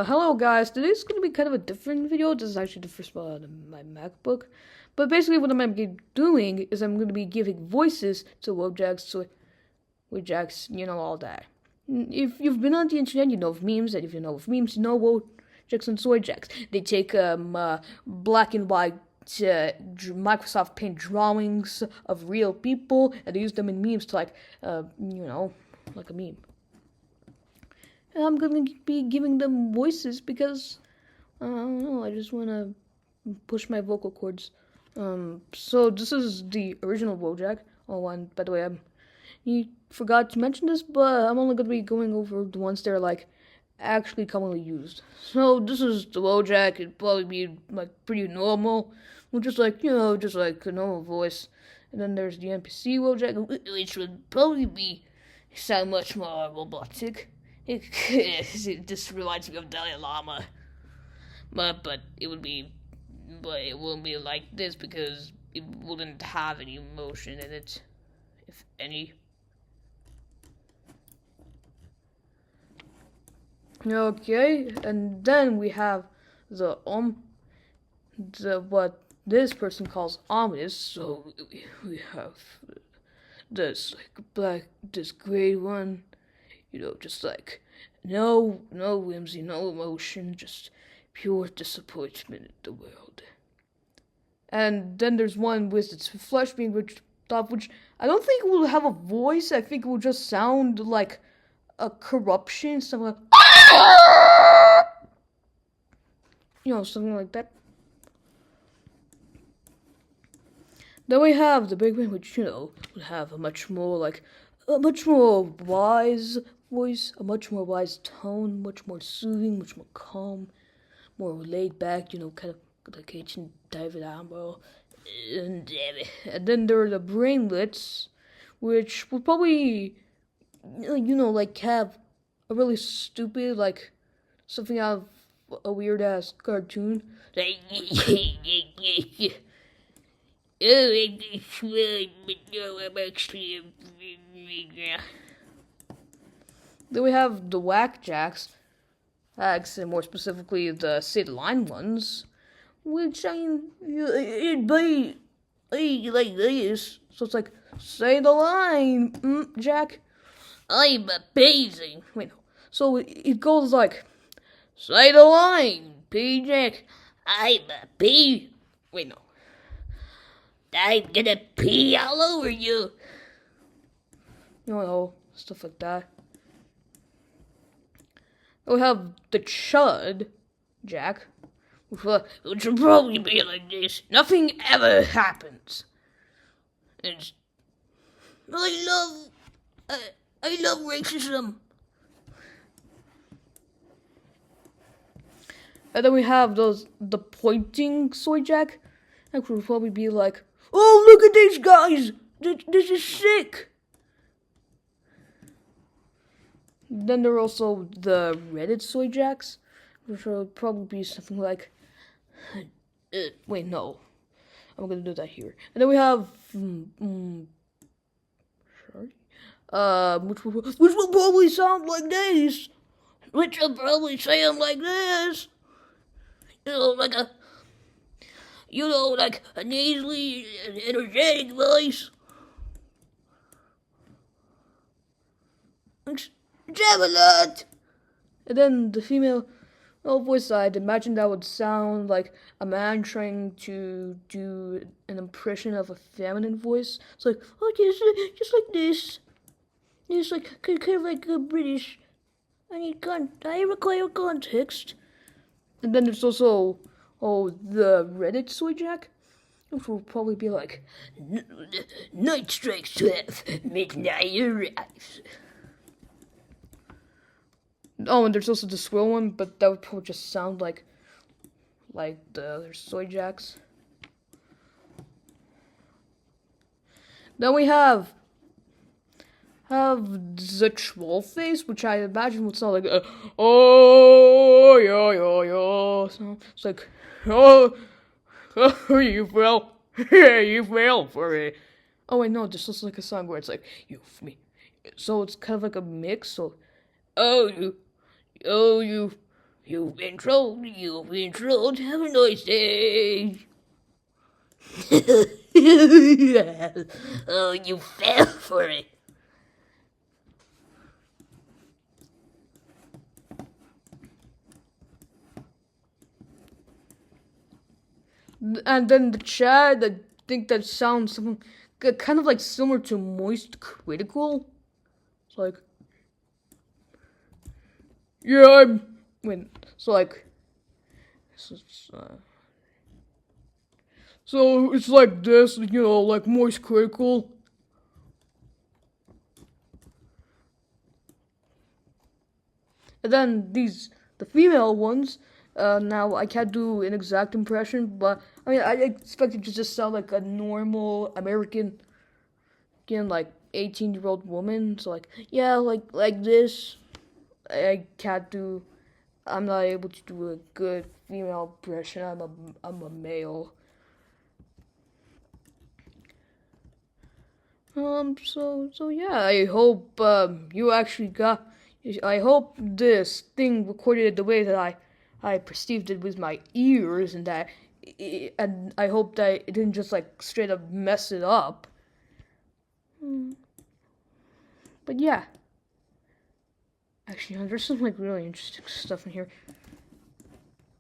Hello guys, today's gonna be kind of a different video. This is actually the first one on my MacBook. But basically what I'm gonna be doing is I'm gonna be giving voices to wojaks, all that. If you've been on the internet, you know of memes, and if you know of memes, you know wojaks and soyjaks. They take black and white Microsoft Paint drawings of real people, and they use them in memes to like a meme. And I'm gonna be giving them voices because I don't know. I just wanna push my vocal cords. So this is the original Wojak. Oh, and by the way, you forgot to mention this, but I'm only gonna be going over the ones that are like actually commonly used. So this is the Wojak. It'd probably be like pretty normal, just like a normal voice. And then there's the NPC Wojak, which would probably be sound much more robotic. This reminds me of Dalai Lama, but it wouldn't be like this because it wouldn't have any emotion in it, if any. Okay, and then we have the what this person calls ominous. So we have this this gray one. Just like no whimsy, no emotion, just pure disappointment in the world. And then there's one with its flesh being ripped off, which I don't think will have a voice. I think it will just sound like a corruption, something like something like that. Then we have the big one, which would have a much more wise voice, a much more wise tone, much more soothing, much more calm, more laid back, kind of like ancient David Attenborough. And then there are the brainlets, which would probably, have a really stupid, like, something out of a weird-ass cartoon. Then we have the whackjacks, and more specifically the say the line ones, which it'd be like this. So it's like, say the line, Jack. I'm amazing. Wait, no. So it goes like, say the line, P. Jack. I'm a P. Wait, no. I'm gonna pee all over you. Stuff like that. We have the chud, Jack, which will probably be like this. Nothing ever happens. And I love racism. And then we have the pointing soyjak, which will probably be like, oh, look at these guys! This is sick! Then there are also the Reddit soyjaks, which will probably be something like, wait, no. I'm gonna do that here. And then we have, which will probably sound like this. Which will probably sound like this. Like a nasally, energetic voice. Javelot! And then the female voice, I'd imagine that would sound like a man trying to do an impression of a feminine voice. It's like, oh, just like this. It's like kind of like a British. I require context. And then there's also the Reddit soyjak, which will probably be like, night strikes 12, midnight arrives. Oh, and there's also the swill one, but that would probably just sound like the other soyjaks. Then we have the troll face, which I imagine would sound like oh yo. So it's like oh you fell for it. Oh wait, no, this looks like a song where it's like you for me. So it's kind of like a mix. So oh you You've been trolled. You've been trolled. Have a nice day. Oh, you fell for it. And then the chat, I think that sounds something kind of like similar to Moist Critical. It's like, yeah, I'm. Wait, so like, so, so it's like this, like Moist Critical. And then the female ones. Now I can't do an exact impression, but I mean I expect it to just sound like a normal American, again, like 18-year-old woman. So like, yeah, like this. I can't do. I'm not able to do a good female impression. I'm a male. So yeah. I hope you actually got. I hope this thing recorded it the way that I perceived it with my ears, and and I hope that it didn't just like straight up mess it up. But yeah. Actually, there's some like really interesting stuff in here.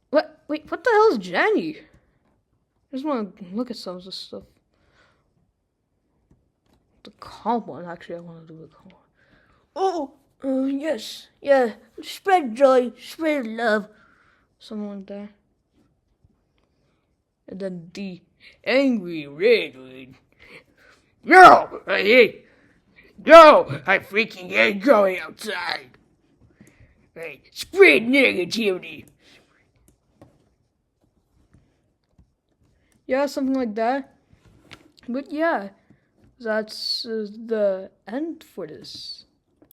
What? Wait, what the hell is Jenny? I just want to look at some of this stuff. The calm one, actually, I want to do the calm one. Oh, yes, yeah. Spread joy, spread love, something like that. And then the angry red one. No, I hate. No, I freaking hate going outside. Right, spread negativity. Yeah, something like that. But yeah, that's the end for this.